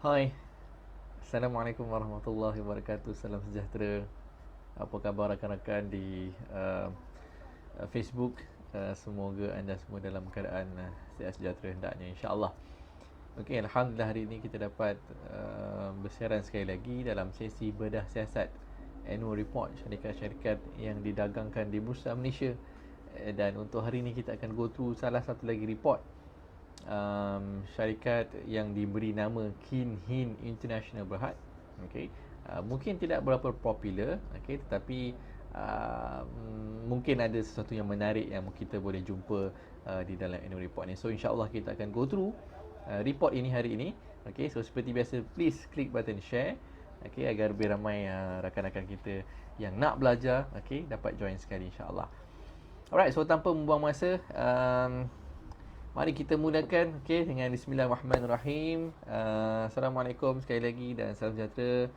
Hai, Assalamualaikum warahmatullahi wabarakatuh. Salam sejahtera. Apa khabar rakan-rakan di Facebook? Semoga anda semua dalam keadaan sihat sejahtera hendaknya, insya-Allah. Okey, alhamdulillah hari ini kita dapat bersiaran sekali lagi dalam sesi bedah siasat annual report syarikat-syarikat yang didagangkan di Bursa Malaysia. Dan untuk hari ini kita akan go through salah satu lagi report syarikat yang diberi nama Kin Hin International Berhad. Okay. Mungkin tidak berapa popular, okay, tetapi mungkin ada sesuatu yang menarik yang kita boleh jumpa di dalam annual report ni. So insyaAllah kita akan go through report ini hari ini. Okay, so seperti biasa, please klik button share, okay, agar lebih ramai rakan-rakan kita yang nak belajar, okay, dapat join sekali insyaAllah. Alright, so tanpa membuang masa, mari kita mulakan, okay, dengan Bismillahirrahmanirrahim. Assalamualaikum sekali lagi dan salam sejahtera.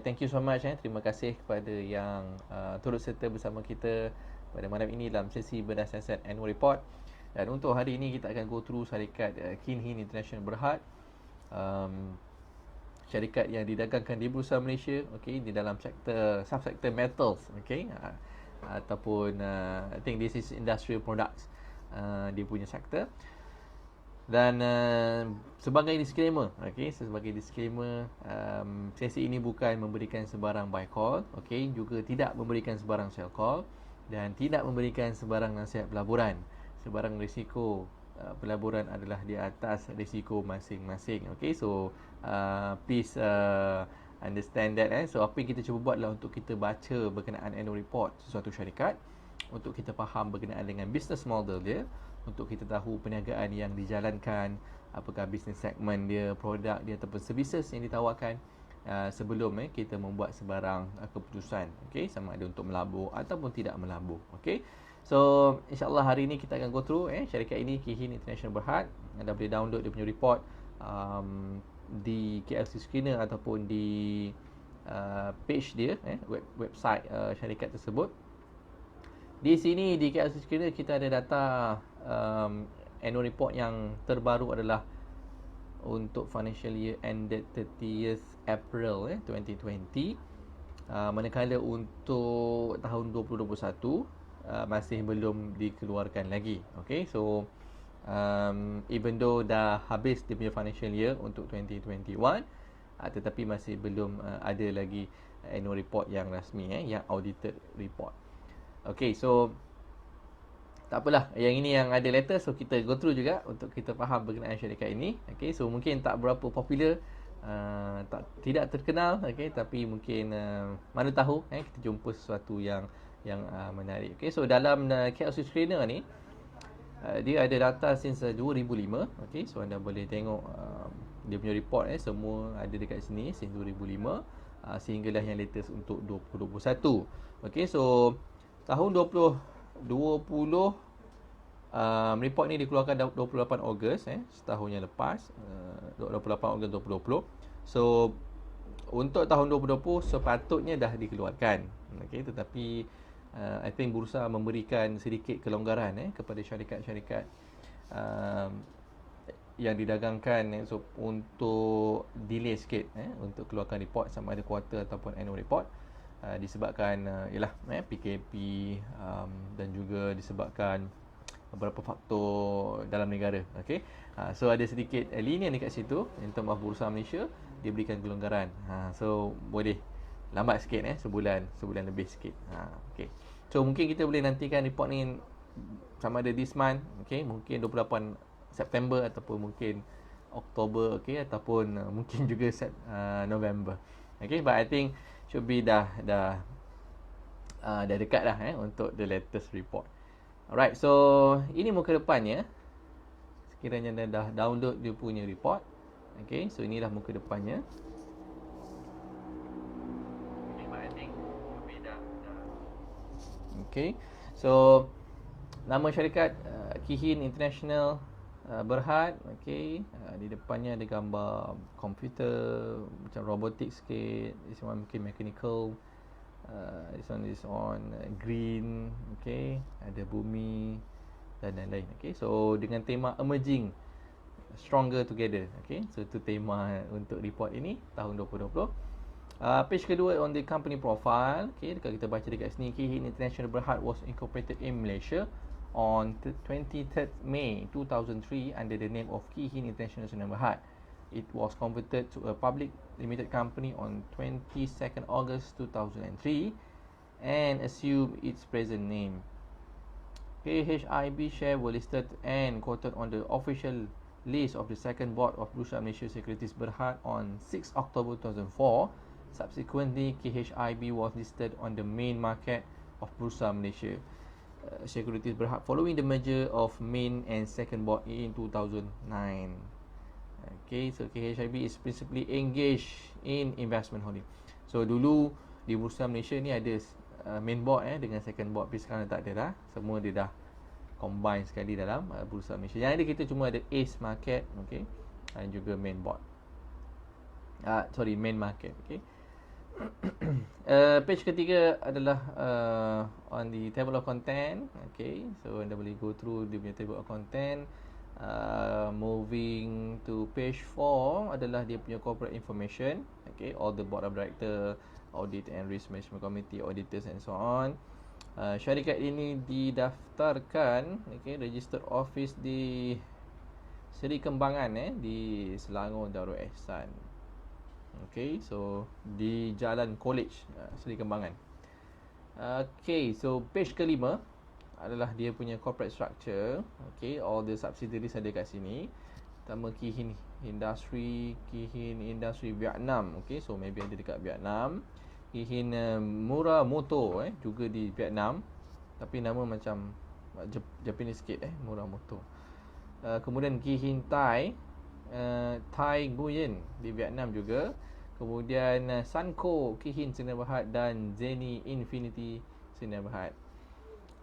Thank you so much. Terima kasih kepada yang turut serta bersama kita pada malam ini dalam sesi bedah siasat annual report. Dan untuk hari ini kita akan go through syarikat Kin Hin International Berhad, syarikat yang didagangkan di Bursa Malaysia, okay, di dalam sektor subsektor metals, okay, ataupun I think this is industrial products, dia punya sektor. Dan sebagai disclaimer, okay, sebagai disclaimer, sesi ini bukan memberikan sebarang buy call, okay, juga tidak memberikan sebarang sell call dan tidak memberikan sebarang nasihat pelaburan. Sebarang risiko pelaburan adalah di atas risiko masing-masing. Okay, so please understand that. So apa yang kita cuba buat adalah untuk kita baca berkenaan annual report sesuatu syarikat, untuk kita faham berkenaan dengan business model dia, untuk kita tahu perniagaan yang dijalankan, apakah business segment dia, produk dia ataupun services yang ditawarkan, sebelum kita membuat sebarang keputusan, okey, sama ada untuk melabur ataupun tidak melabur. Okey, so insyaAllah hari ini kita akan go through syarikat ini, Kin Hin International Berhad. Anda boleh download dia punya report di KLC Screener ataupun di page dia, website syarikat tersebut. Di sini di KLC Screener kita ada data annual report yang terbaru adalah untuk financial year ended 30th April 2020. Manakala untuk tahun 2021 masih belum dikeluarkan lagi. Okay, so even though dah habis dia punya financial year untuk 2021, tetapi masih belum ada lagi annual report yang rasmi, yang audited report. Okay, so tak apalah, yang ini yang ada letter, so kita go through juga untuk kita faham berkenaan syarikat ini. Okay, so mungkin tak berapa popular, tidak terkenal, okay, tapi mungkin mana tahu kita jumpa sesuatu yang menarik. Okay, so dalam KLC Screener ni dia ada data since 2005. Okay, so anda boleh tengok dia punya report semua ada dekat sini since 2005 sehinggalah yang latest untuk 2021. Okay, so tahun 2020 report ni dikeluarkan 28 Ogos setahun yang lepas, 28 Ogos 2020. So untuk tahun 2020 sepatutnya dah dikeluarkan. Okay, tetapi I think bursa memberikan sedikit kelonggaran kepada syarikat-syarikat yang didagangkan so, untuk delay sikit untuk keluarkan report sama ada quarter ataupun annual report. Disebabkan ialah PKP dan juga disebabkan beberapa faktor dalam negara. Okay, so ada sedikit lenient dekat situ. In term of Bursa Malaysia, dia berikan kelonggaran. So boleh lambat sikit, sebulan lebih sikit. Okay, so mungkin kita boleh nantikan report ni sama ada this month, okay, mungkin 28 September ataupun mungkin Oktober, okay, ataupun mungkin juga November. Okay, but I think should be dah dekat dah untuk the latest report. Alright, so ini muka depannya. Sekiranya anda dah download dia punya report, okay, so inilah muka depannya. Okay, but I think should be dah. Okay, so nama syarikat Kin Hin International Berhad. Okay, di depannya ada gambar komputer macam robotik sikit. This one mungkin mechanical. This one is on green. Okay, ada bumi dan lain-lain. Okay, so dengan tema emerging stronger together. Okay, so itu tema untuk report ini tahun 2020. Page kedua on the company profile. Okay, kalau kita baca dekat sini, Key Hin International Berhad was incorporated in Malaysia on 23rd May 2003 under the name of Key Hin International Berhad. It was converted to a public limited company on 22nd August 2003 and assumed its present name. KHIB share were listed and quoted on the official list of the second board of Bursa Malaysia Securities Berhad on 6 October 2004. Subsequently, KHIB was listed on the main market of Bursa Malaysia Securities Berhad following the merger of main and second board in 2009. Okay, so KHIB is principally engaged in investment holding. So dulu di Bursa Malaysia ni ada main board dengan second board, tapi sekarang tak ada dah. Semua dia dah combine sekali dalam Bursa Malaysia. Yang ada kita cuma ada ACE Market, okay, dan juga main board. Main market, okay. Page ketiga adalah on the table of content, okay. So anda boleh go through dia punya table of content. Moving to page 4 adalah dia punya corporate information, okay, all the board of director, audit and risk management committee, auditors and so on. Syarikat ini didaftarkan, okay, registered office di Seri Kembangan di Selangor Darul Ehsan. Okay, so di Jalan College Seri Kembangan. Okay, so page kelima adalah dia punya corporate structure. Okay, all the subsidiaries ada kat sini. Pertama Key Hin Industry, Key Hin Industry Vietnam. Okay, so maybe ada dekat Vietnam. Key Hin Muramoto juga di Vietnam, tapi nama macam Japanese sikit Muramoto. Kemudian Key Hin Thai Nguyen di Vietnam juga. Kemudian Sanco, Key Hin Sdn Bhd dan Zenny Infinity Sdn Bhd.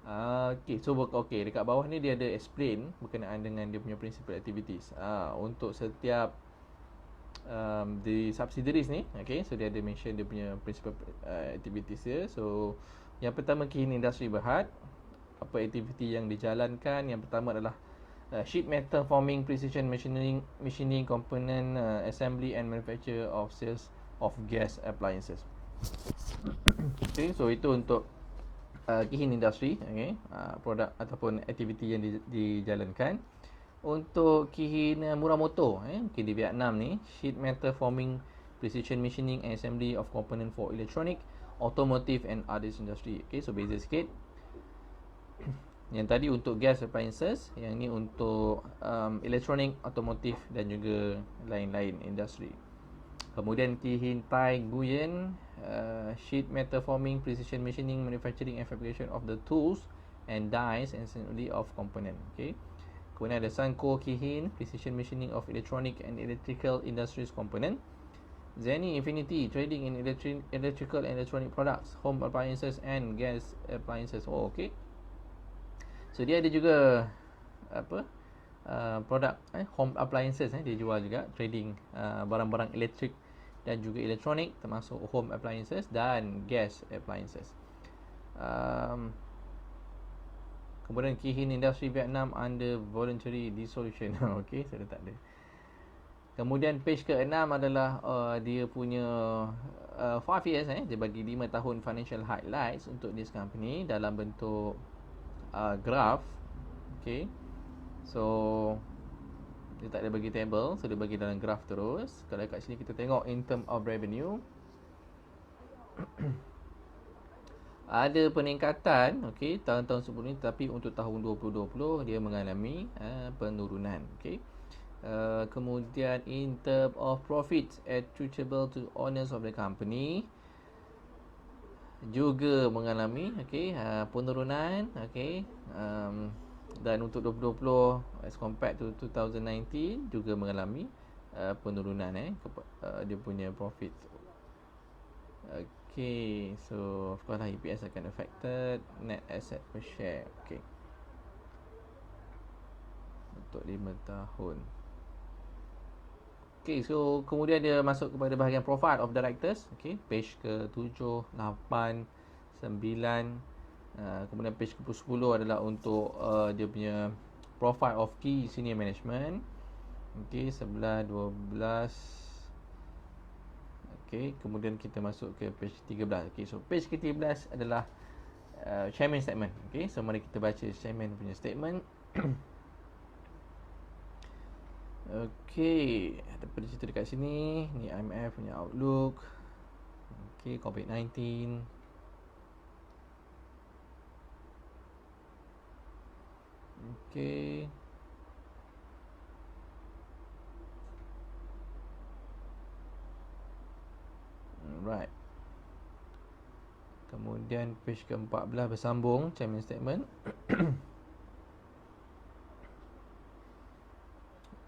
Okay, so dekat bawah ni dia ada explain berkenaan dengan dia punya principal activities. Untuk setiap the subsidiaries ni, okay, so dia ada mention dia punya principal activities dia. So yang pertama Key Hin Industry Berhad, apa aktiviti yang dijalankan? Yang pertama adalah sheet metal forming, precision machining component, assembly and manufacture of sales of gas appliances. Okay, so itu untuk Key Hin Industry, okay, produk ataupun aktiviti yang dijalankan. Untuk Key Hin Muramoto, okay, di Vietnam ni, sheet metal forming, precision machining and assembly of component for electronic, automotive and others industry. Okay, so beza sikit. Yang tadi untuk gas appliances, yang ni untuk electronic, automotive dan juga lain-lain industri. Kemudian Key Hin Thai Nguyen, sheet metal forming, precision machining, manufacturing and fabrication of the tools and dies and assembly of component. Okay. Kemudian ada Sanco Key Hin, precision machining of electronic and electrical industries component. Zenny Infinity, trading in electrical and electronic products, home appliances and gas appliances. Oh, okay. So dia ada juga produk home appliances, dia jual juga, trading barang-barang elektrik dan juga elektronik, termasuk home appliances dan gas appliances. Kemudian Key Hin Industry Vietnam under voluntary dissolution. Okay, so dia tak ada. Kemudian page ke-6 adalah dia punya 5 years, dia bagi 5 tahun financial highlights untuk this company dalam bentuk graph. Okay, so dia tak ada bagi table, so dia bagi dalam graph terus. Kalau kat sini kita tengok in term of revenue, ada peningkatan, okay, tahun-tahun sebelum ni, tapi untuk tahun 2020 dia mengalami penurunan. Okay. Kemudian in term of profits attributable to owners of the company juga mengalami, okay, penurunan. Okay. Dan untuk 2020 as compared to 2019 juga mengalami penurunan dia punya profit. Okay, so of course EPS akan affected, net asset per share. Okay, untuk 5 tahun. Okay, so kemudian dia masuk kepada bahagian profile of directors. Okay, page ke-7, 8, 9. Kemudian page ke-10 adalah untuk dia punya profile of key senior management. Okey, 11, 12. Okey, kemudian kita masuk ke page 13. Okey, so page ke-13 adalah chairman statement. Okey, so mari kita baca chairman punya statement. Okey, ada pada cerita dekat sini. Ni IMF punya outlook. Okey, COVID-19. Okey. Alright. Kemudian page ke-14 bersambung chairman statement.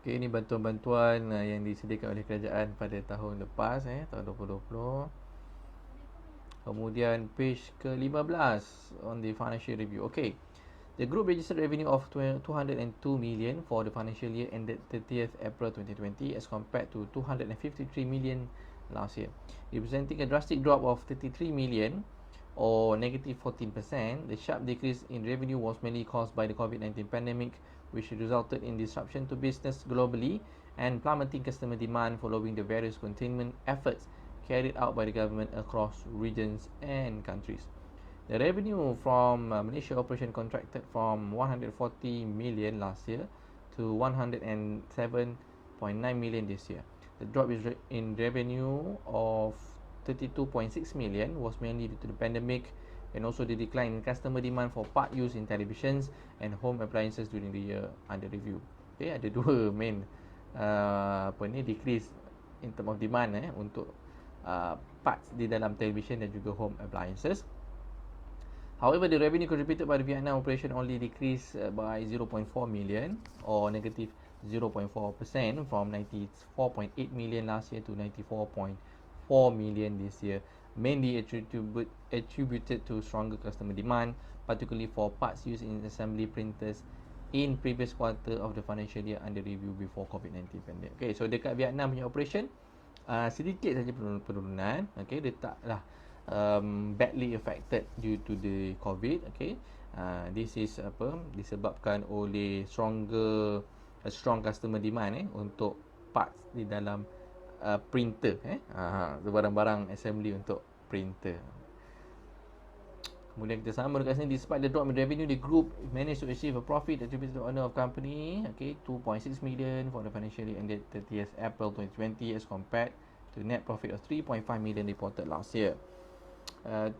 Okey, ini bantuan-bantuan yang disediakan oleh kerajaan pada tahun lepas, tahun 2020. Kemudian page ke-15 on the financial review. Okey. The group registered revenue of 202 million for the financial year ended 30th April 2020 as compared to 253 million last year, representing a drastic drop of 33 million or negative 14%. The sharp decrease in revenue was mainly caused by the COVID-19 pandemic, which resulted in disruption to business globally and plummeting customer demand following the various containment efforts carried out by the government across regions and countries. The revenue from Malaysia operation contracted from 140 million last year to 107.9 million this year. The drop in revenue of 32.6 million was mainly due to the pandemic and also the decline in customer demand for part use in televisions and home appliances during the year under review. Okay, ada dua main decrease in term of demand untuk parts di dalam television dan juga home appliances. However, the revenue contributed by the Vietnam operation only decreased by 0.4 million or negative 0.4% from 94.8 million last year to 94.4 million this year, mainly attributed to stronger customer demand, particularly for parts used in assembly printers in previous quarter of the financial year under review before COVID-19 pandemic. Okay, so dekat Vietnam punya operation, sedikit saja penurunan. Okay, dia taklah badly affected due to the COVID. Okay, this is disebabkan oleh strong customer demand untuk parts di dalam printer, barang-barang assembly untuk printer. Kemudian kita sama dekat sini, despite the drop in revenue, the group managed to achieve a profit attributed to the owner of company, 2.6 million for the financial year ended 30th April 2020 as compared to net profit of 3.5 million reported last year.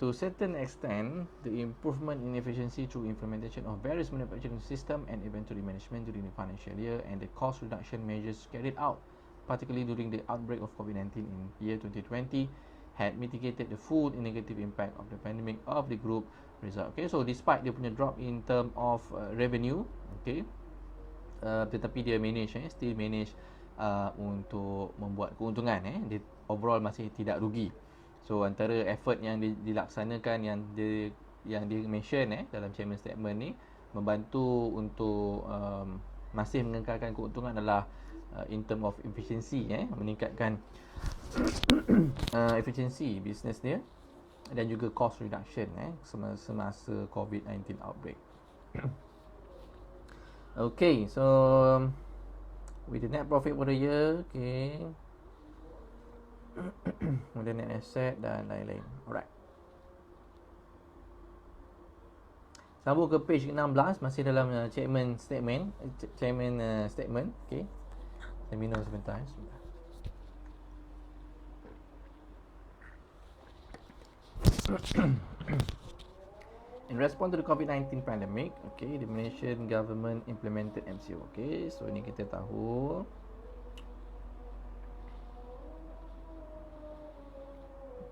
To a certain extent, the improvement in efficiency through implementation of various manufacturing system and inventory management during the financial year and the cost reduction measures carried out, particularly during the outbreak of COVID-19 in year 2020, had mitigated the full negative impact of the pandemic of the group result. Okay, so despite dia punya drop in term of revenue, tetapi dia still manage untuk membuat keuntungan. Dia overall masih tidak rugi. So antara effort yang dilaksanakan yang dia mention dalam chairman statement ni, membantu untuk masih mengekalkan keuntungan adalah in term of efficiency, meningkatkan efficiency business dia dan juga cost reduction semasa COVID-19 outbreak. Okay, so with the net profit for the year, kemudian net asset dan lain-lain. Alright. Sambung ke page 16, masih dalam chairman statement. Okay. Saya minum sebentar. In response to the COVID-19 pandemic, the Malaysian government implemented MCO. Okay, so ini kita tahu.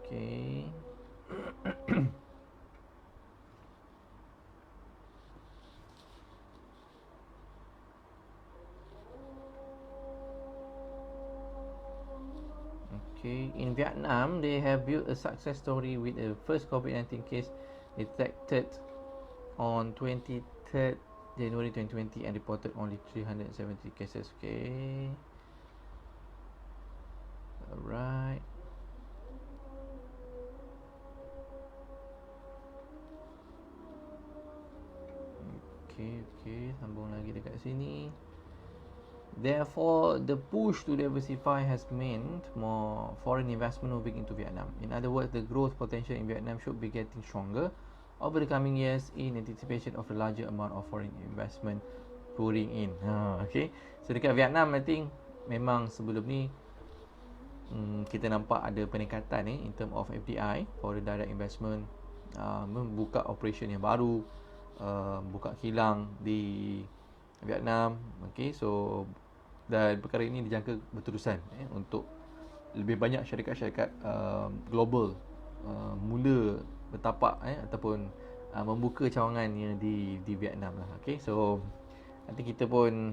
Okay. Okay, in Vietnam, they have built a success story with the first COVID-19 case detected on 23rd January 2020 and reported only 370 cases. Okay. Alright. Okay, sambung lagi dekat sini. Therefore, the push to diversify has meant more foreign investment moving into Vietnam. In other words, the growth potential in Vietnam should be getting stronger over the coming years in anticipation of the larger amount of foreign investment pouring in. Okay. So dekat Vietnam, I think memang sebelum ni kita nampak ada peningkatan in term of FDI, foreign direct investment, membuka operation yang baru, buka kilang di Vietnam. Okay, so dan perkara ini dijangka berterusan untuk lebih banyak syarikat-syarikat global mula bertapak ataupun membuka cawangannya di Vietnam lah. Okay, so nanti kita pun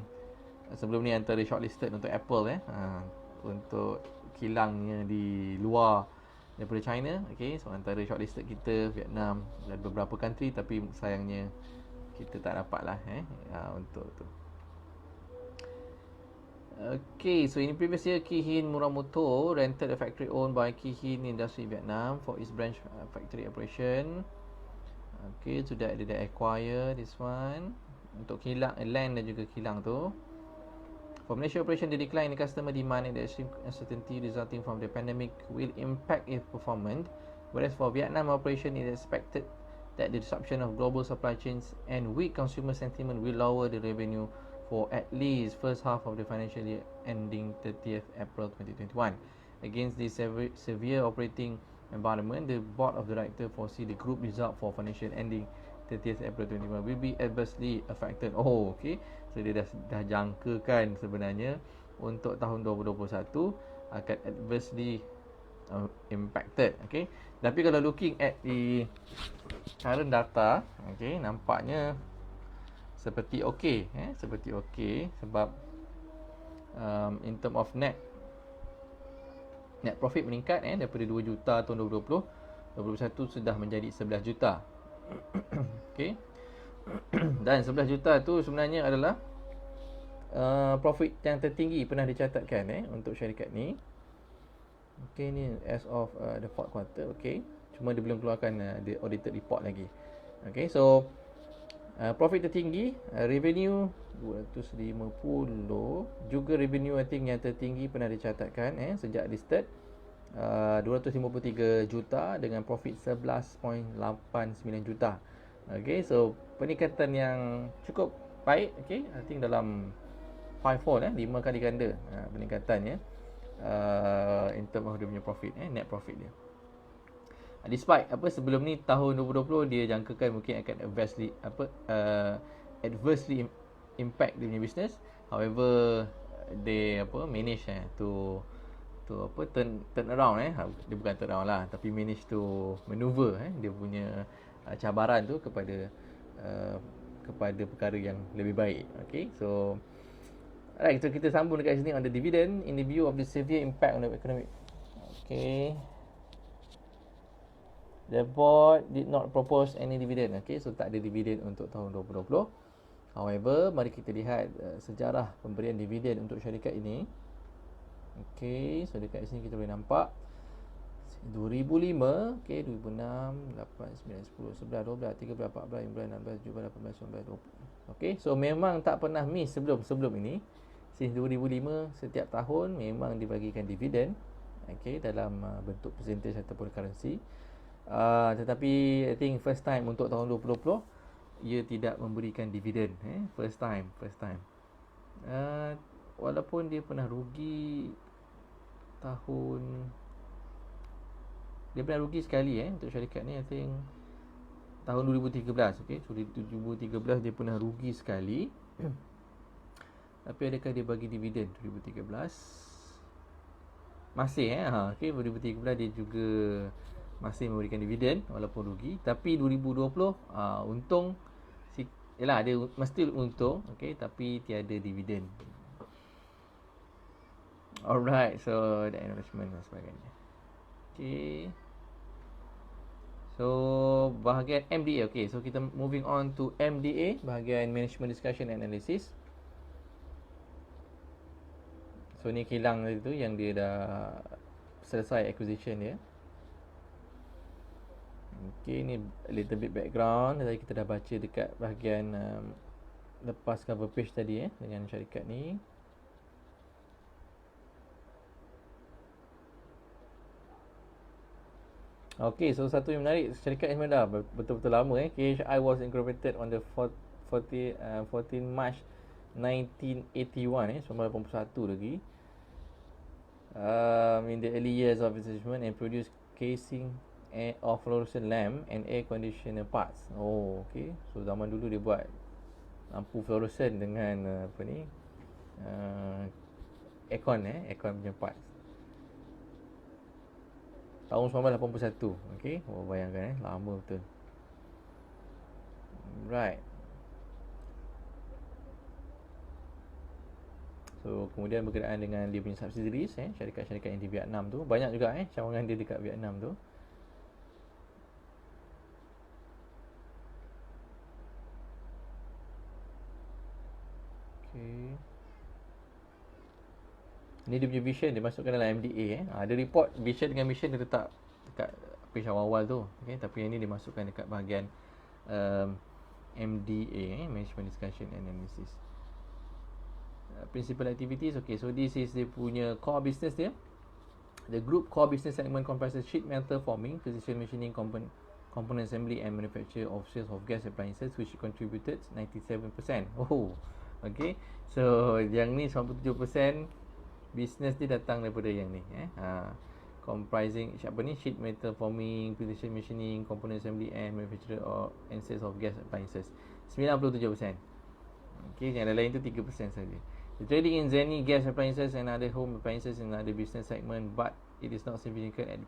sebelum ni antara shortlisted untuk Apple untuk kilangnya di luar daripada China. Okay, so antara shortlisted kita Vietnam dan beberapa country, tapi sayangnya kita tak dapat lah untuk tu. Okay, so in previous year, Kee Hin Muramoto rented a factory owned by Kee Hin Industry Vietnam for its branch factory operation. Okay, so they acquire this one untuk kilang, land dan juga kilang tu. For Malaysia operation, the decline in customer demand and the extreme uncertainty resulting from the pandemic will impact its performance. Whereas for Vietnam operation, it is expected that the disruption of global supply chains and weak consumer sentiment will lower the revenue for at least first half of the financial year ending 30th April 2021. Against this severe operating environment, the board of directors foresee the group result for financial ending 30th April 2021 will be adversely affected. Oh, okay. So dia dah jangkakan sebenarnya untuk tahun 2021 akan adversely impacted. Okay. Tapi kalau looking at the current data, okay, nampaknya seperti okey, seperti okey sebab in term of net profit meningkat daripada 2 juta tahun 2020, 2021 sudah menjadi 11 juta. Okey. Dan 11 juta tu sebenarnya adalah profit yang tertinggi pernah dicatatkan untuk syarikat ni. Okey, ni as of the fourth quarter. Okey, cuma dia belum keluarkan the audited report lagi. Okey, so profit tertinggi, revenue 250, juga revenue I think yang tertinggi pernah dicatatkan sejak listed, 253 juta dengan profit 11.89 juta. Okay, so peningkatan yang cukup baik. Okay, I think dalam 5 kali ganda peningkatannya in term of dia punya profit, net profit dia. Despite sebelum ni tahun 2020 dia jangkakan mungkin akan adversely impact dia punya business. However, they manage to turn around dia bukan turn around lah, tapi manage to maneuver dia punya cabaran tu kepada perkara yang lebih baik. Okay, so alright, so kita sambung dekat sini on the dividend in the view of the severe impact on the economic. Okay, the board did not propose any dividend. Okay, so tak ada dividend untuk tahun 2020. However, mari kita lihat sejarah pemberian dividend untuk syarikat ini. Okay, so dekat sini kita boleh nampak 2005, okay, 2006, 8, 9, 10, 11, 12, 13, 14, 15, 16, 17, 18, 19, 20. Okay, so memang tak pernah miss sebelum ini. Since 2005, setiap tahun memang dibagikan dividen, okay, dalam bentuk percentage ataupun currency. Tetapi I think first time untuk tahun 2020 ia tidak memberikan dividen. First time. Walaupun dia pernah rugi sekali untuk syarikat ni, I think tahun 2013. Okay, so 2013 dia pernah rugi sekali. Tapi adakah dia bagi dividen 2013? Masih okay, 2013 dia juga masih memberikan dividen walaupun rugi. Tapi 2020 untung, yalah, dia mesti untung, okay, tapi tiada dividen. Alright, so the investment dan sebagainya. Okay, so bahagian MDA. Okay, so kita moving on to MDA, bahagian Management Discussion and Analysis. So ni kilang itu yang dia dah selesai acquisition dia. Okay, ni a little bit background. Tadi kita dah baca dekat bahagian lepas cover page tadi dengan syarikat ni. Okay, so satu yang menarik, syarikat yang dah betul-betul lama KHI was incorporated on the 14 March 1981 1981 lagi. In the early years of establishment and produced casing of fluorescent lamp and air conditioner parts. Oh, okay. So zaman dulu dia buat lampu fluorescent dengan apa ni? Aircon punya parts. Tahun 1981. Okay. Oh, bayangkan lama betul. Right. So kemudian berkenaan dengan dia punya subsidiaries syarikat-syarikat yang di Vietnam tu, banyak juga cawangan dia dekat Vietnam tu. Okay. Ni dia punya vision dia masukkan dalam MDA Ada report vision dengan mission dia letak dekat page awal-awal tu. Okay, tapi yang ni dia masukkan dekat bahagian MDA Management Discussion and Analysis. Principal activities. Okay, so this is dia punya core business dia. The group core business segment comprises sheet metal forming, precision machining, component assembly and manufacture of sales of gas appliances, which contributed 97%. Oh, okay. So yang ni 97% business dia datang daripada yang ni comprising apa ni, sheet metal forming, precision machining, component assembly and manufacture and sales of gas appliances. 97%. Okay, yang lain tu 3% saja. The trading in Zenny gas appliances and other home appliances in other business segment, but it is not significant at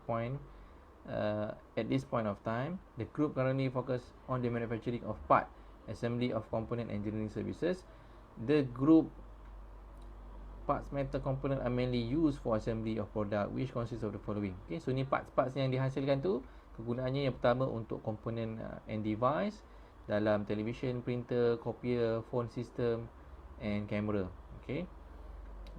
this point of time. The group currently focus on the manufacturing of part, assembly of component engineering services. The group parts metal component are mainly used for assembly of product, which consists of the following. Okay, so ni parts-parts yang dihasilkan tu, kegunaannya yang pertama untuk komponen and device dalam television, printer, copier, phone system and camera. Okay.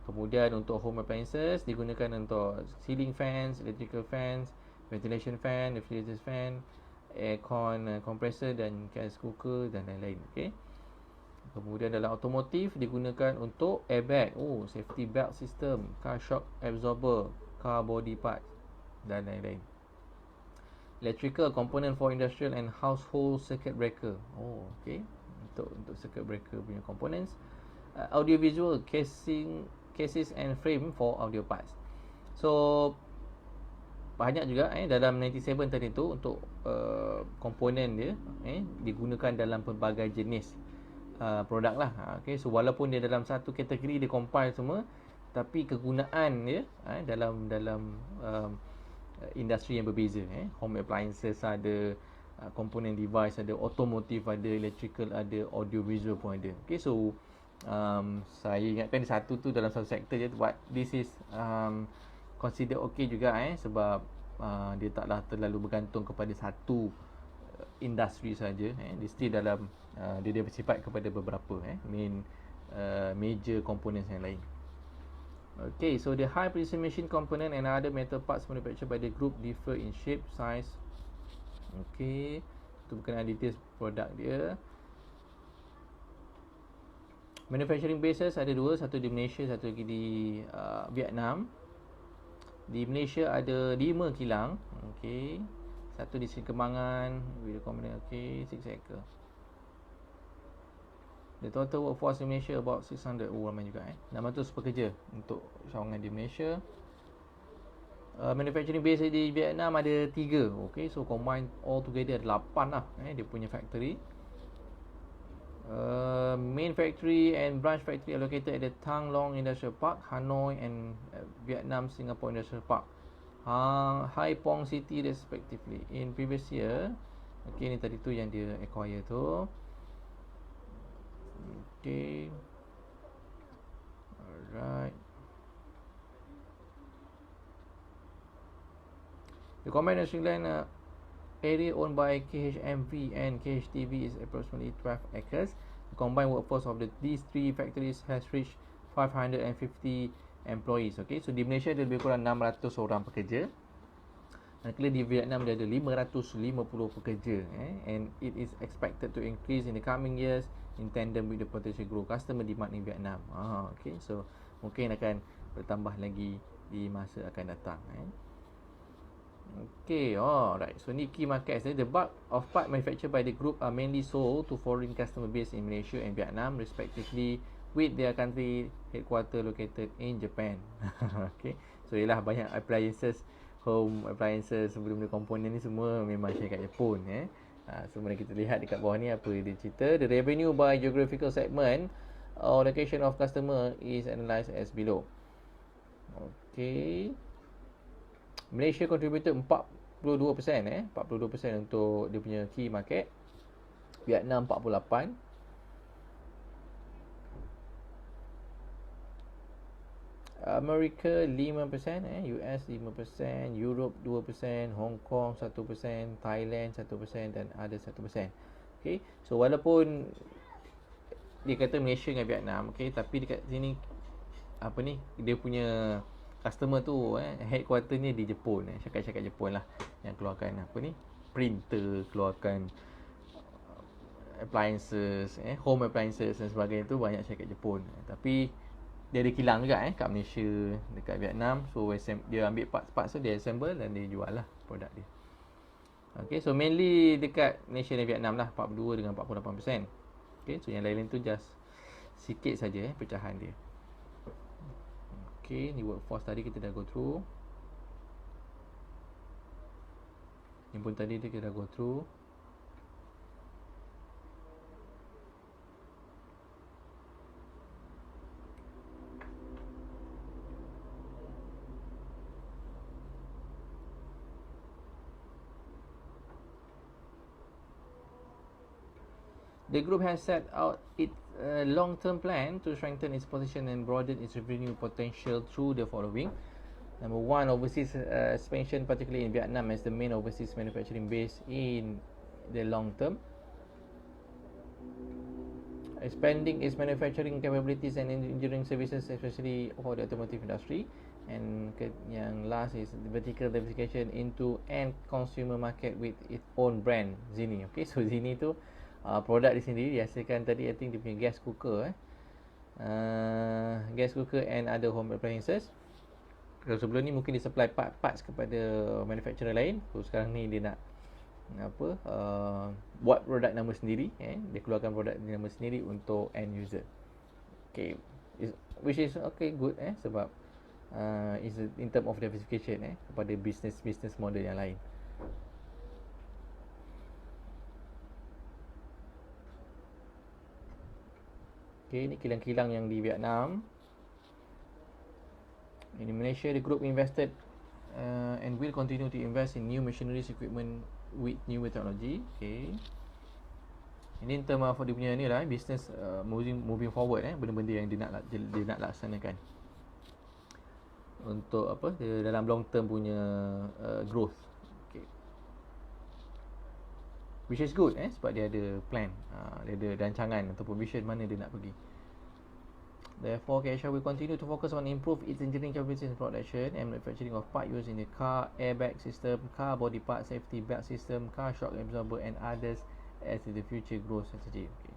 Kemudian untuk home appliances digunakan untuk ceiling fans, electrical fans, ventilation fan, refrigerator fan, aircon compressor dan gas cooker dan lain-lain. Okay. Kemudian dalam automotive digunakan untuk airbag, safety belt system, car shock absorber, car body parts dan lain-lain. Electrical component for industrial and household circuit breaker. Okay. Untuk circuit breaker punya components. Audiovisual cases and frame for audio parts. So banyak juga dalam 97 tadi tu untuk komponen dia digunakan dalam pelbagai jenis produk lah. Okay, so walaupun dia dalam satu kategori dia compile semua, tapi kegunaan dia dalam industri yang berbeza. Home appliances ada, komponen device ada, automotive ada, electrical ada, audio visual pun ada. Okay, so saya ingatkan satu tu dalam satu sektor je, but this is consider okay juga sebab dia taklah terlalu bergantung kepada satu industri saja. Dia still dalam dia bersifat kepada beberapa major components yang lain. Okay, so the high precision machine component and other metal parts manufactured by the group differ in shape, size. Okay, itu berkenaan details produk dia. Manufacturing bases ada dua, satu di Malaysia, satu lagi di Vietnam. Di Malaysia ada 5 kilang, okey. Satu di Seri Kembangan, video component, okey, 6 acre. The total workforce in Malaysia about 600. Ramai juga 600 pekerja untuk cawangan di Malaysia. Manufacturing base di Vietnam ada 3. Okay, so combine all together ada 8 lah dia punya factory. Main factory and branch factory are located at the Thang Long Industrial Park, Hanoi and Vietnam Singapore Industrial Park, Hai Phong City respectively. In previous year, okay, ni tadi tu yang dia acquire tu. Okay, alright. The combined industrial land area owned by KHMV and KHTV is approximately 12 acres. The combined workforce of these three factories has reached 550 employees. Okay, so di Malaysia ada lebih kurang 600 orang pekerja. Manakala di Vietnam dia ada 550 pekerja. And it is expected to increase in the coming years in tandem with the potential growth customer demand in Vietnam. Okay, so mungkin akan bertambah lagi di masa akan datang. Okay, alright. So ni key markets. The bulk of part manufactured by the group are mainly sold to foreign customer base in Malaysia and Vietnam respectively, with their country headquarter located in Japan. Okay. So ialah banyak appliances, home appliances, benda-benda komponen ni semua memang syarikat Jepun semua kita lihat dekat bawah ni apa dia cerita. The revenue by geographical segment or location of customer is analysed as below. Okay. Malaysia contributed 42%, 42% untuk dia punya key market. Vietnam 48%. Amerika 5%, US 5%, Europe 2%, Hong Kong 1%, Thailand 1% dan ada 1%. Okay, so walaupun dia kata Malaysia dengan Vietnam, okay, tapi dekat sini apa ni, dia punya customer tu headquarternya di Jepun, syarikat-syarikat Jepun lah yang keluarkan apa ni, printer, keluarkan appliances, home appliances dan sebagainya tu banyak syarikat Jepun. Tapi dia ada kilang juga kat Malaysia, dekat Vietnam. So dia ambil parts-parts tu, dia assemble dan dia jual lah produk dia. Okay, so mainly dekat Malaysia dan Vietnam lah, 42 dengan 48%. Okay, so yang lain-lain tu just sikit saja pecahan dia. Okay, ni workforce tadi kita dah go through. Ni pun tadi kita dah go through. The group has set out its long-term plan to strengthen its position and broaden its revenue potential through the following. Number one, overseas expansion, particularly in Vietnam as the main overseas manufacturing base in the long term. Expanding its manufacturing capabilities and engineering services, especially for the automotive industry. And yang last is the vertical diversification into end consumer market with its own brand, Zini. Okay, so Zini tu produk dia sendiri dihasilkan tadi, I think dia punya gas cooker gas cooker and other home appliances. Kalau sebelum ni mungkin dia supply parts kepada manufacturer lain, so sekarang ni dia nak buat produk nama sendiri, dia keluarkan produk nama sendiri untuk end user. Okay, which is okay, good sebab is in term of diversification kepada business model yang lain. Okay, ni kilang-kilang yang di Vietnam. In Malaysia, the group invested and will continue to invest in new machineries, equipment with newer technology. Okay. Ini in term of dia punya ni lah, business moving forward, benda-benda yang dia nak laksanakan untuk apa, dia dalam long term punya growth. Okay. Which is good sebab dia ada plan, dia ada rancangan ataupun vision mana dia nak pergi. Therefore, KSR will continue to focus on improve its engineering capabilities in production and manufacturing of part used in the car airbag system, car body part safety belt system, car shock absorber and others as the future growth strategy. Okay.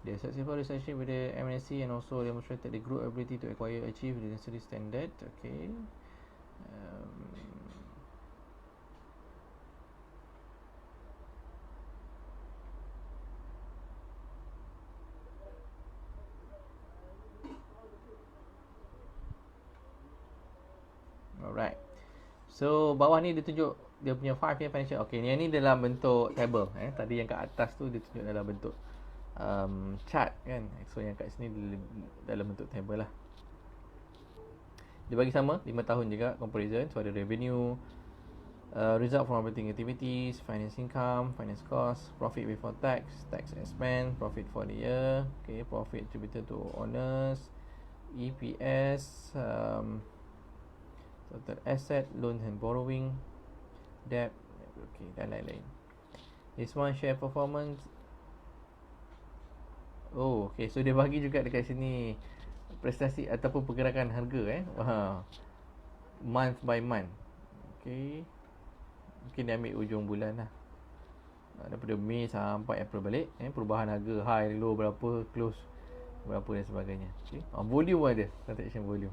The successful relationship with the MNC and also demonstrated the group ability to achieve the necessary standard. Okay. Alright. So bawah ni dia tunjuk dia punya 5 year financial. Okay, yang ni dalam bentuk table tadi yang kat atas tu dia tunjuk dalam bentuk chart kan. So yang kat sini dalam bentuk table lah. Dia bagi sama 5 tahun juga comparison. So ada revenue, result from operating activities, finance income, finance cost, profit before tax, tax expense, profit for the year, okay, profit attributed to owners, EPS, total asset, loans and borrowing, debt, okay, dan lain-lain. This one share performance. Oh, okay, so dia bagi juga dekat sini prestasi ataupun pergerakan harga month by month. Okay, mungkin dia ambil ujung bulan lah, daripada Mei sampai April balik, perubahan harga high, low berapa, close berapa dan sebagainya. Okay, volume ada, transaction volume.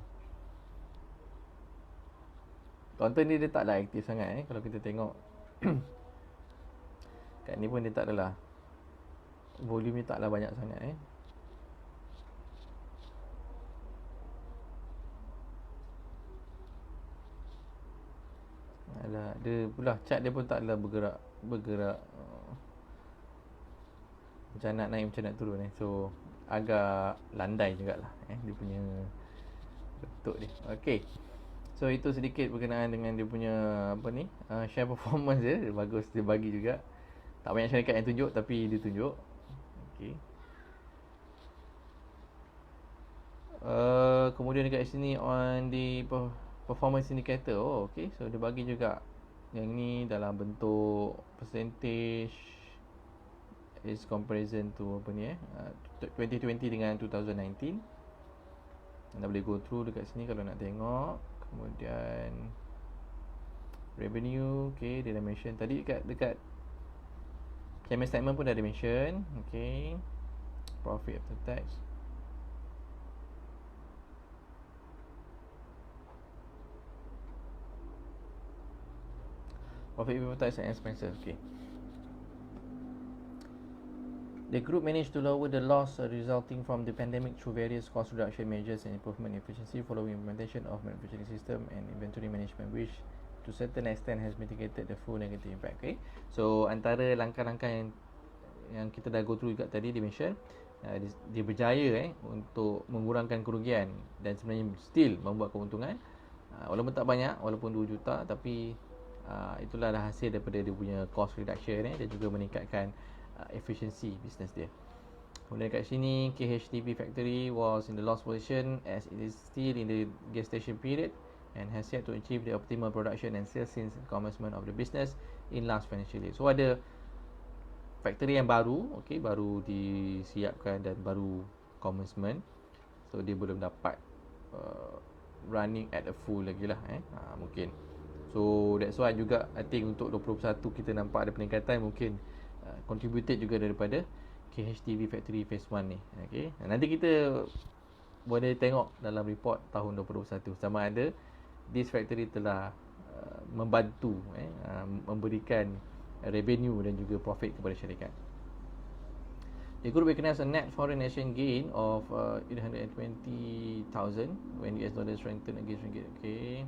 Content dia taklah aktif sangat kalau kita tengok. Kat ni pun dia tak adalah, volume dia taklah banyak sangat Alah, dia pula chart dia pun taklah bergerak macam nak naik macam nak turun So agak landai jugalah dia punya bentuk dia. Okay, so itu sedikit berkenaan dengan dia punya share performance dia. Bagus, dia bagi juga. Tak banyak syarikat yang tunjuk, tapi dia tunjuk. Okay. Kemudian dekat sini on the performance indicator. Okay, so dia bagi juga yang ni dalam bentuk percentage is comparison to 2020 dengan 2019. Anda boleh go through dekat sini kalau nak tengok. Kemudian revenue, okay, dia dah mention tadi dekat payment statement pun dah ada mention. Okay, profit after tax, profit before tax and expenses. Okay, the group managed to lower the loss resulting from the pandemic through various cost reduction measures and improvement efficiency following implementation of manufacturing system and inventory management, which to certain extent has mitigated the full negative impact. Okay, so antara langkah-langkah yang kita dah go through juga tadi, dia mention dia berjaya untuk mengurangkan kerugian dan sebenarnya still membuat keuntungan, walaupun tak banyak, walaupun 2 juta, tapi itulah hasil daripada dia punya cost reduction dan juga meningkatkan efficiency business dia. Kemudian kat sini, KHTP factory was in the loss position as it is still in the gestation period and has yet to achieve the optimal production and sales since commencement of the business in last financial year. So ada factory yang baru, okay, baru disiapkan dan baru commencement, so dia belum dapat running at a full lagi lah mungkin. So that's why juga I think untuk 2021 kita nampak ada peningkatan, mungkin contributed juga daripada KHTV factory phase 1 ni. Okay, nanti kita boleh tengok dalam report tahun 2021 sama ada this factory telah membantu memberikan revenue dan juga profit kepada syarikat. The group recognized a net foreign exchange gain of 820,000 when US dollar strengthened against ringgit. Okay,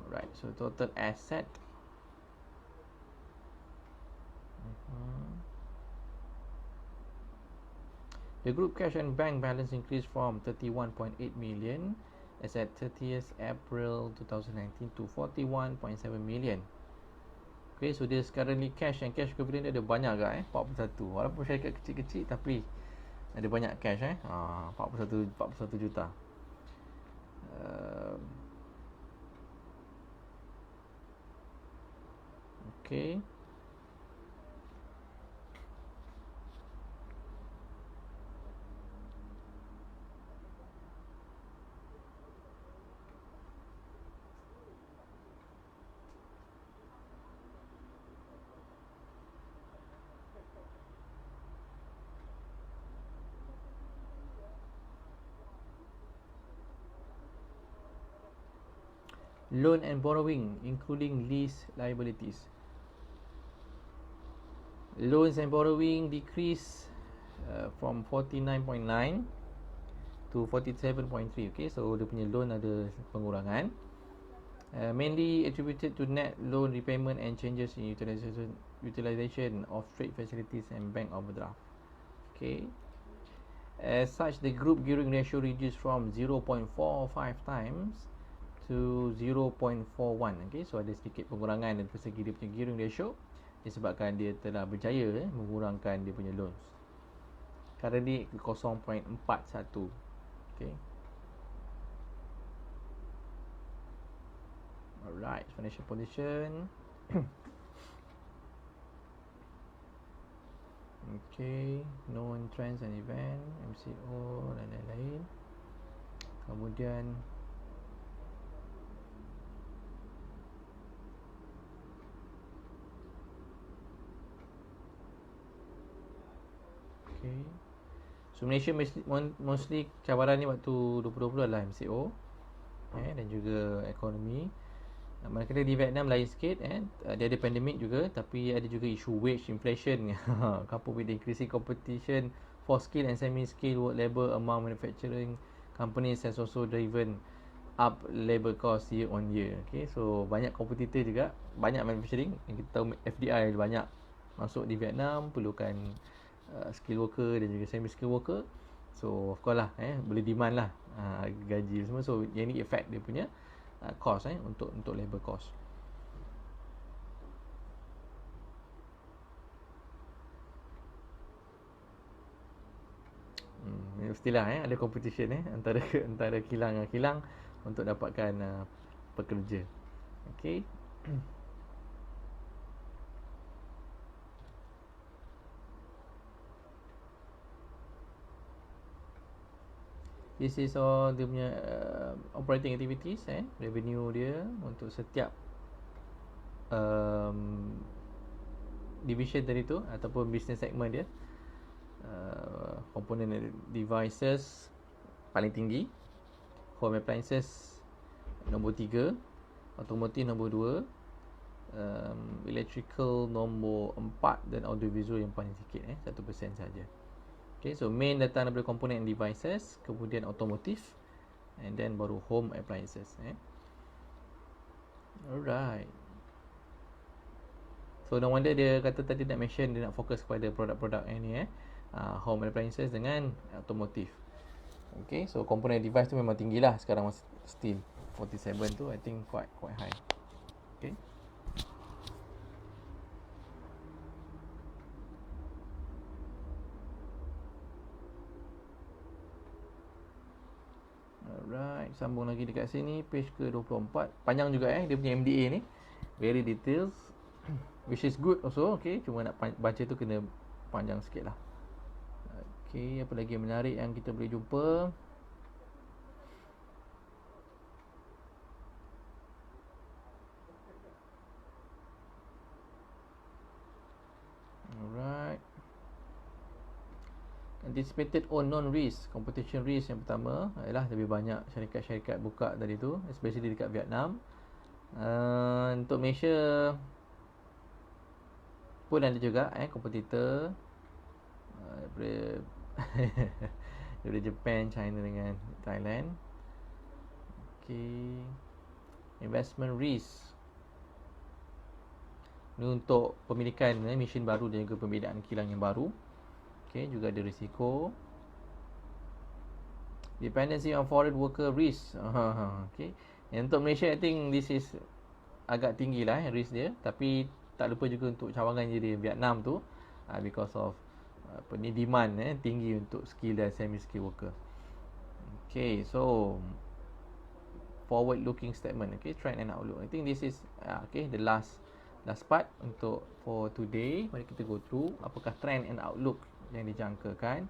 right, so total asset the group cash and bank balance increased from 31.8 million as at 30th April 2019 to 41.7 million. Okay, so dia sekarang ni cash and cash equivalent dia ada banyak agak 41. Walaupun syarikat kecil-kecil tapi ada banyak cash 41 juta. Okay, loan and borrowing including lease liabilities. Loans and borrowing decreased from 49.9 to 47.3. Okay, so dia punya loan ada pengurangan, mainly attributed to net loan repayment and changes in utilization of trade facilities and bank overdraft. Okay, as such the group gearing ratio reduced from 0.45 times to 0.41. Okay, so ada sedikit pengurangan dari segi dia punya gearing ratio disebabkan dia telah berjaya mengurangkan dia punya loans. Currently 0.41. Okay, alright, financial position. Okay, known trends and event, MCO dan lain-lain. Kemudian okay, so Malaysia mostly cabaran ni waktu 2020 adalah MCO dan juga ekonomi. Manakala di Vietnam lain sikit, dia ada pandemik juga, tapi ada juga isu wage inflation coupled with increasing competition for skilled and semi-skilled work labor among manufacturing companies has also driven up labor cost year on year. Okay, so banyak kompetitor juga, banyak manufacturing yang kita tahu FDI banyak masuk di Vietnam, perlukan skilled worker dan juga semi-skilled worker. So of course lah, boleh demand lah gaji semua. So yang ni effect dia punya cost untuk labor cost. Mestilah ada competition antara kilang dengan kilang untuk dapatkan pekerja. Okey. This is all dia punya operating activities, revenue dia untuk setiap division tadi tu ataupun business segment dia. Component devices paling tinggi, home appliances nombor 3, automotive nombor 2, electrical nombor 4 dan audiovisual yang paling sikit 1% saja. Okay, so main datang daripada component devices, kemudian automotive, and then baru home appliances. Alright. So no wonder dia kata tadi nak mention dia nak fokus kepada produk-produk yang ni home appliances dengan automotive. Okay, so component device tu memang tinggi lah sekarang, masih still 47 tu I think quite high. Okay. Alright, sambung lagi dekat sini, page ke-24. Panjang juga dia punya MDA ni. Very details. Which is good also, okay. Cuma nak baca tu kena panjang sikit lah. Okay, apa lagi yang menarik yang kita boleh jumpa? Alright. Anticipated or non-risk, competition risk yang pertama adalah lebih banyak syarikat-syarikat buka tadi tu, especially dekat Vietnam. Untuk Malaysia pun ada juga kompetitor daripada daripada Japan, China dengan Thailand. Okay. Investment risk ni untuk pemilikan mesin baru dan juga pembinaan kilang yang baru. Okay, juga ada risiko. Dependency on foreign worker risk. Okay. Yang untuk Malaysia I think this is agak tinggi lah risk dia, tapi tak lupa juga untuk cawangan jadi Vietnam tu because of demand tinggi untuk skill dan semi skill worker. Okay, so forward looking statement, okay, trend and outlook. I think this is okay the last part untuk for today. Mari kita go through apakah trend and outlook yang dijangkakan.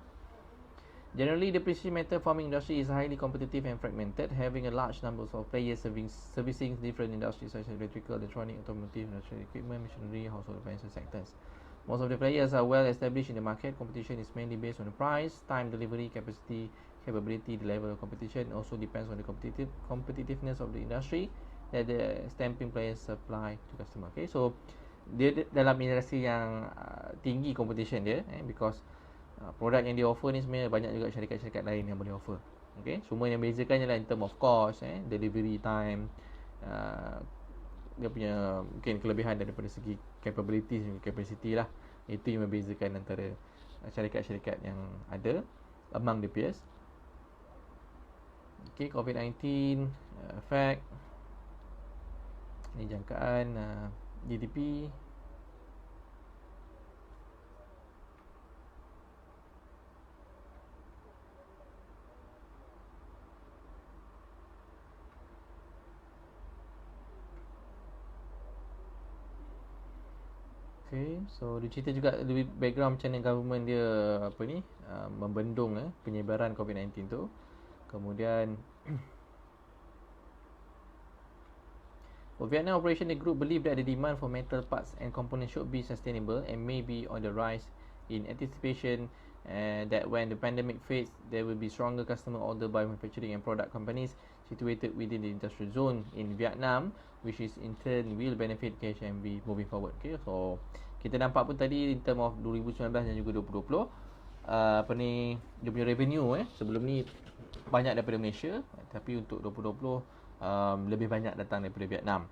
Generally, the precious metal forming industry is highly competitive and fragmented, having a large number of players servicing different industries such as electrical, electronic, automotive, industrial equipment, machinery, household appliances sectors. Most of the players are well established in the market. Competition is mainly based on the price, time, delivery, capacity, capability. The level of competition also depends on the competitiveness of the industry that the stamping players supply to customer. Okay, so dia dalam industri yang tinggi competition dia, because produk yang dia offer ni sebenarnya banyak juga syarikat-syarikat lain yang boleh offer. Okay, semua yang bezakan ialah in term of cost, delivery time, dia punya mungkin kelebihan daripada segi capability, capacity lah. Itu yang membezakan antara syarikat-syarikat yang ada among the peers. Okay, COVID-19 effect, ni jangkaan GDP. Okay, so dia cerita juga lebih background macam mana government dia membendung penyebaran COVID-19 tu. Kemudian for Vietnam operation, the group believe that the demand for metal parts and components should be sustainable and may be on the rise in anticipation that when the pandemic fades, there will be stronger customer order by manufacturing and product companies situated within the industrial zone in Vietnam which is in turn will benefit KHMB moving forward. Okay, so kita nampak pun tadi in term of 2019 dan juga 2020, apa ni, dia punya revenue sebelum ni banyak daripada Malaysia, tapi untuk 2020 lebih banyak datang daripada Vietnam.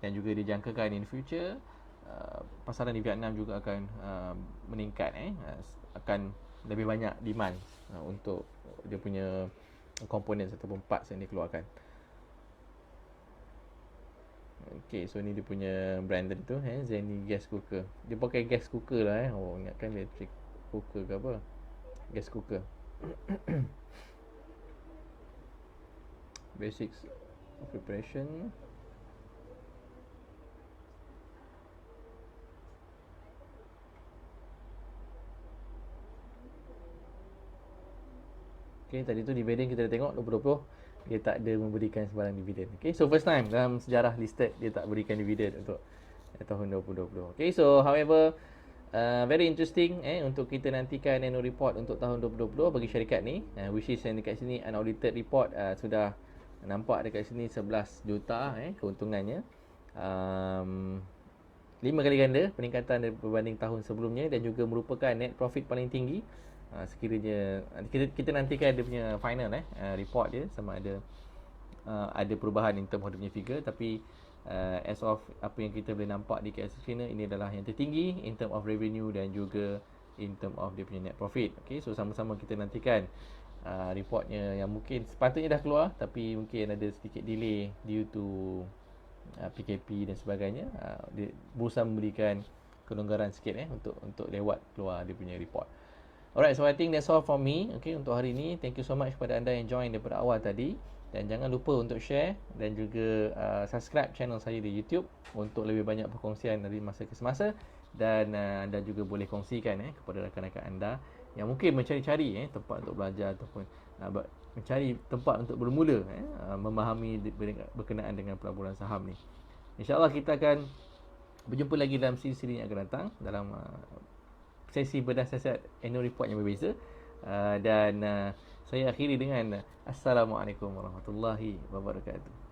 Dan juga dijangkakan in future pasaran di Vietnam juga akan meningkat, akan lebih banyak demand untuk dia punya components ataupun parts yang dikeluarkan. Okay, so ni dia punya brand tadi tu, Zenny gas cooker. Dia pakai gas cooker lah, oh ingatkan electric cooker ke apa, gas cooker. Basics of preparation. Okay, tadi tu dividend kita dah tengok 2020 dia tak ada memberikan sebarang dividen. Okay, so first time dalam sejarah listed dia tak berikan dividen untuk tahun 2020. Okay, so however very interesting untuk kita nantikan annual report untuk tahun 2020 bagi syarikat ni, which is yang dekat sini unaudited report sudah nampak dekat sini 11 juta keuntungannya. 5 kali ganda peningkatan berbanding tahun sebelumnya dan juga merupakan net profit paling tinggi. Sekiranya kita nantikan dia punya final report dia sama ada perubahan in term of dia punya figure, tapi as of apa yang kita boleh nampak di KL China, ini adalah yang tertinggi in term of revenue dan juga in term of dia punya net profit. Okay, so sama-sama kita nantikan reportnya yang mungkin sepatutnya dah keluar tapi mungkin ada sedikit delay due to PKP dan sebagainya. Dia berusaha memberikan kelonggaran sikit untuk lewat keluar dia punya report. Alright, so I think that's all from me. Okay, untuk hari ni, thank you so much kepada anda yang join daripada awal tadi. Dan jangan lupa untuk share dan juga subscribe channel saya di YouTube untuk lebih banyak perkongsian dari masa ke semasa. Dan anda juga boleh kongsikan kepada rakan-rakan anda yang mungkin mencari-cari tempat untuk belajar ataupun mencari tempat untuk bermula memahami berkenaan dengan pelaburan saham ni. InsyaAllah kita akan berjumpa lagi dalam siri-siri yang akan datang dalam sesi bedah siasat annual report yang berbeza. Dan saya akhiri dengan Assalamualaikum warahmatullahi wabarakatuh.